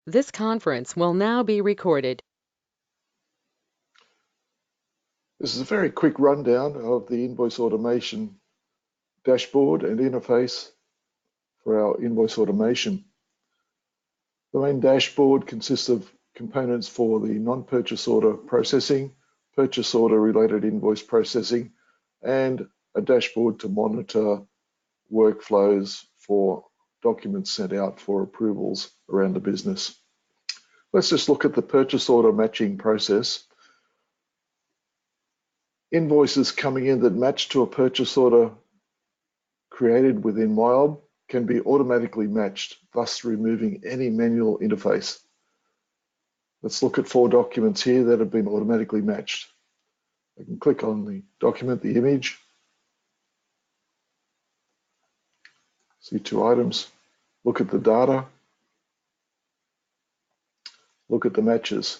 This conference will now be recorded. This is a very quick rundown of the invoice automation dashboard and interface for our invoice automation. The main dashboard consists of components for the non-purchase order processing, purchase order related invoice processing, and a dashboard to monitor workflows for documents sent out for approvals around the business. Let's just look at the purchase order matching process. Invoices coming in that match to a purchase order created within MyOb can be automatically matched, thus removing any manual interface. Let's look at 4 documents here that have been automatically matched. I can click on the document, the image, see 2 items, look at the data, look at the matches.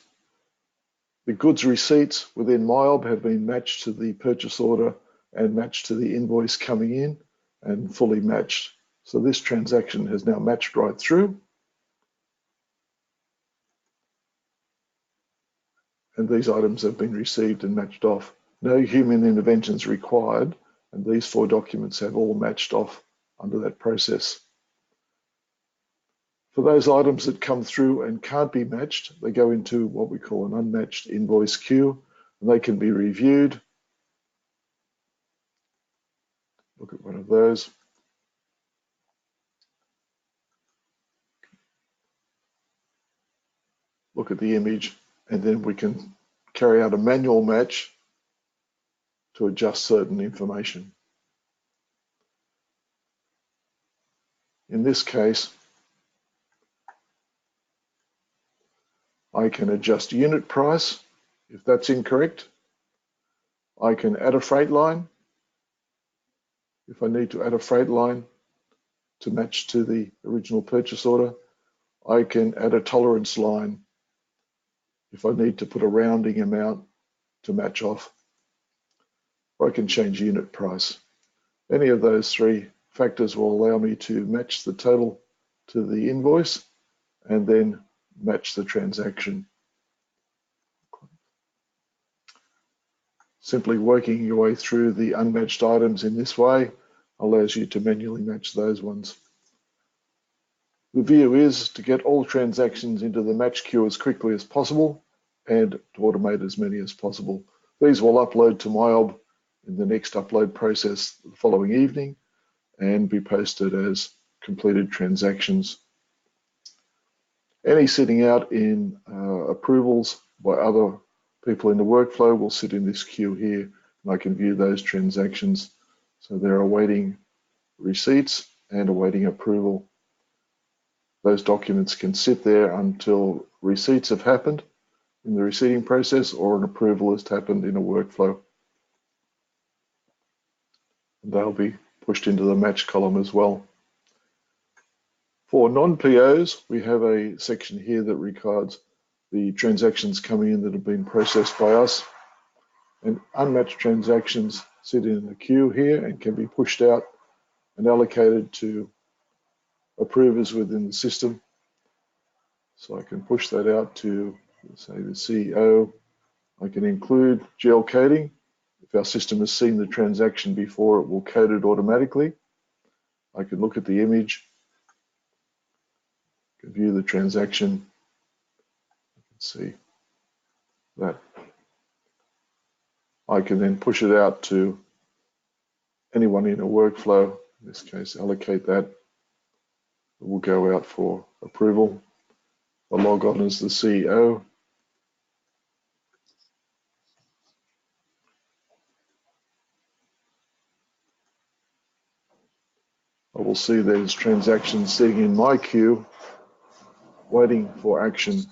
The goods receipts within MyOb have been matched to the purchase order and matched to the invoice coming in and fully matched. So this transaction has now matched right through. And these items have been received and matched off. No human intervention is required, and these 4 documents have all matched off under that process. For those items that come through and can't be matched, they go into what we call an unmatched invoice queue, and they can be reviewed. Look at one of those. Look at the image, and then we can carry out a manual match to adjust certain information. In this case, I can adjust unit price if that's incorrect. I can add a freight line if I need to add a freight line to match to the original purchase order. I can add a tolerance line if I need to put a rounding amount to match off. Or I can change unit price. Any of those 3 factors will allow me to match the total to the invoice and then match the transaction. Simply working your way through the unmatched items in this way allows you to manually match those ones. The view is to get all transactions into the match queue as quickly as possible and to automate as many as possible. These will upload to MyOb in the next upload process the following evening and be posted as completed transactions. Any sitting out in approvals by other people in the workflow will sit in this queue here, and I can view those transactions. So they're awaiting receipts and awaiting approval. Those documents can sit there until receipts have happened in the receiving process or an approval has happened in a workflow. And they'll be pushed into the match column as well. For non-POs, we have a section here that records the transactions coming in that have been processed by us. And unmatched transactions sit in the queue here and can be pushed out and allocated to approvers within the system. So I can push that out to, say, the CEO. I can include geocoding. If our system has seen the transaction before, it will code it automatically. I can look at the image, I can view the transaction, I can see that. I can then push it out to anyone in a workflow, in this case allocate that. It will go out for approval. I'll log on as the CEO. I will see there's transactions sitting in my queue waiting for action.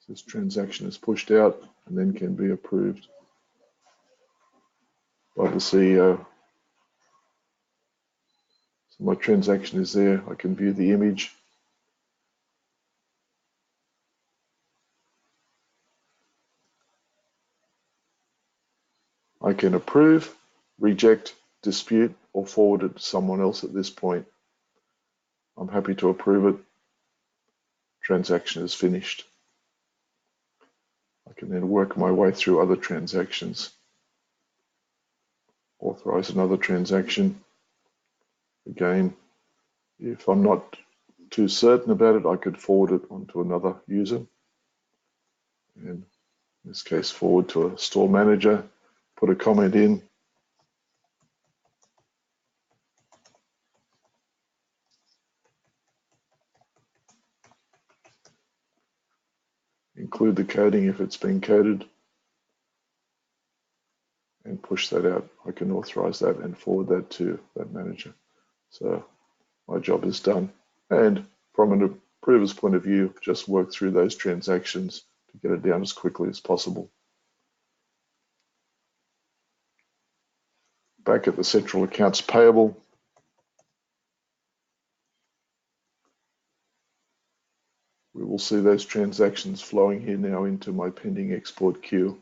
This transaction is pushed out and then can be approved by the CEO. So my transaction is there. I can view the image. I can approve, reject, dispute, or forward it to someone else at this point. I'm happy to approve it. Transaction is finished. I can then work my way through other transactions. Authorize another transaction. Again, if I'm not too certain about it, I could forward it onto another user. And in this case, forward to a store manager, put a comment in. Include the coding if it's been coded, and push that out. I can authorize that and forward that to that manager. So my job is done. And from an approver's point of view, just work through those transactions to get it down as quickly as possible. Back at the central accounts payable, we will see those transactions flowing here now into my pending export queue.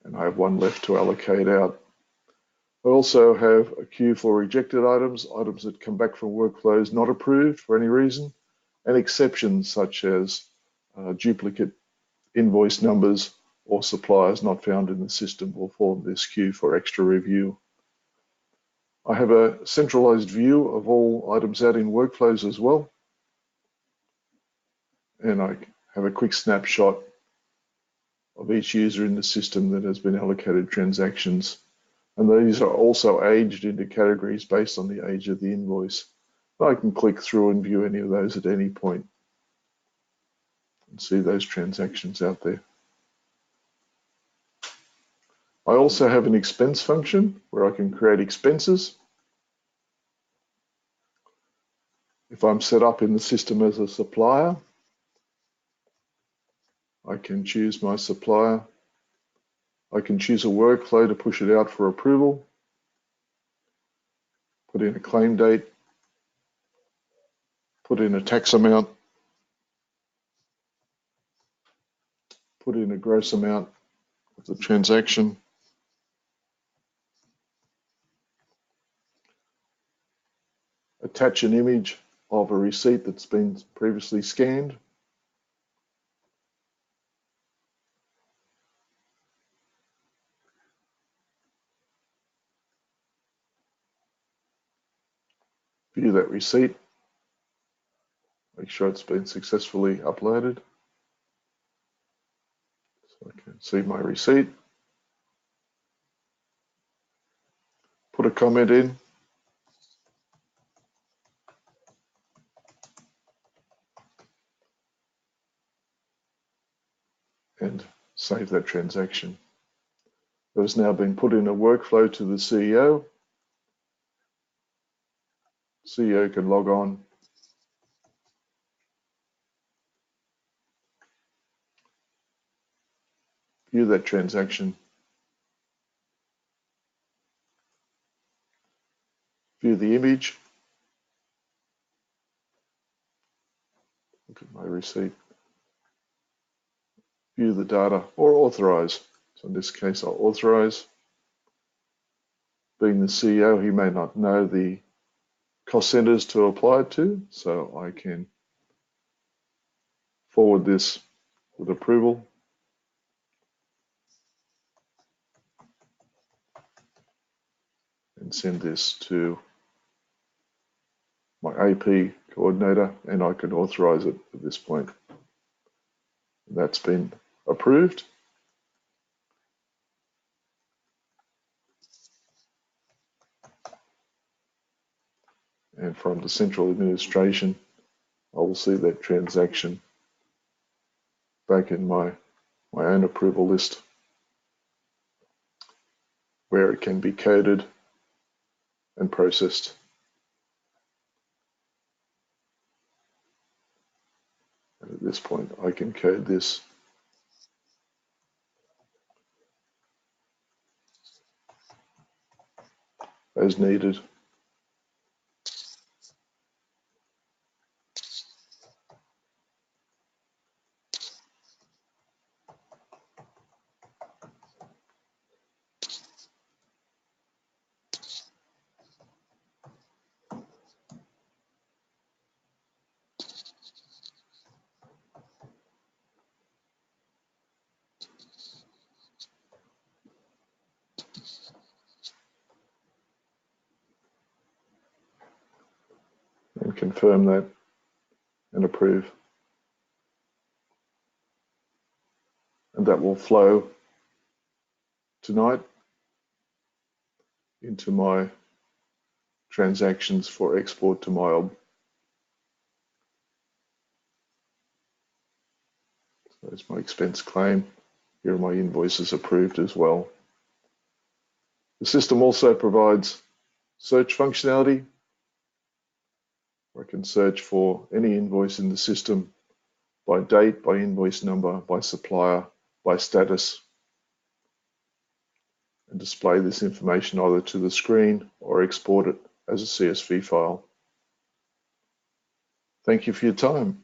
And I have one left to allocate out. I also have a queue for rejected items, items that come back from workflows not approved for any reason, and exceptions such as duplicate invoice numbers or suppliers not found in the system will form this queue for extra review. I have a centralized view of all items out in workflows as well. And I have a quick snapshot of each user in the system that has been allocated transactions. And these are also aged into categories based on the age of the invoice. I can click through and view any of those at any point and see those transactions out there. I also have an expense function where I can create expenses. If I'm set up in the system as a supplier, I can choose my supplier. I can choose a workflow to push it out for approval, put in a claim date, put in a tax amount, put in a gross amount of the transaction, attach an image of a receipt that's been previously scanned, view that receipt, make sure it's been successfully uploaded. So I can see my receipt, put a comment in, and save that transaction. It has now been put in a workflow to the CEO. CEO can log on, view that transaction, view the image, look at my receipt, view the data, or authorize. So in this case, I'll authorize. Being the CEO, he may not know the cost centers to apply it to, so I can forward this with approval. And send this to my AP coordinator, and I can authorize it at this point. And that's been approved. And from the central administration, I will see that transaction back in my own approval list, where it can be coded and processed. And at this point, I can code this as needed. and confirm that and approve. And that will flow tonight into my transactions for export to MyOb. So there's my expense claim. Here are my invoices approved as well. The system also provides search functionality. I can search for any invoice in the system by date, by invoice number, by supplier, by status, and display this information either to the screen or export it as a CSV file. Thank you for your time.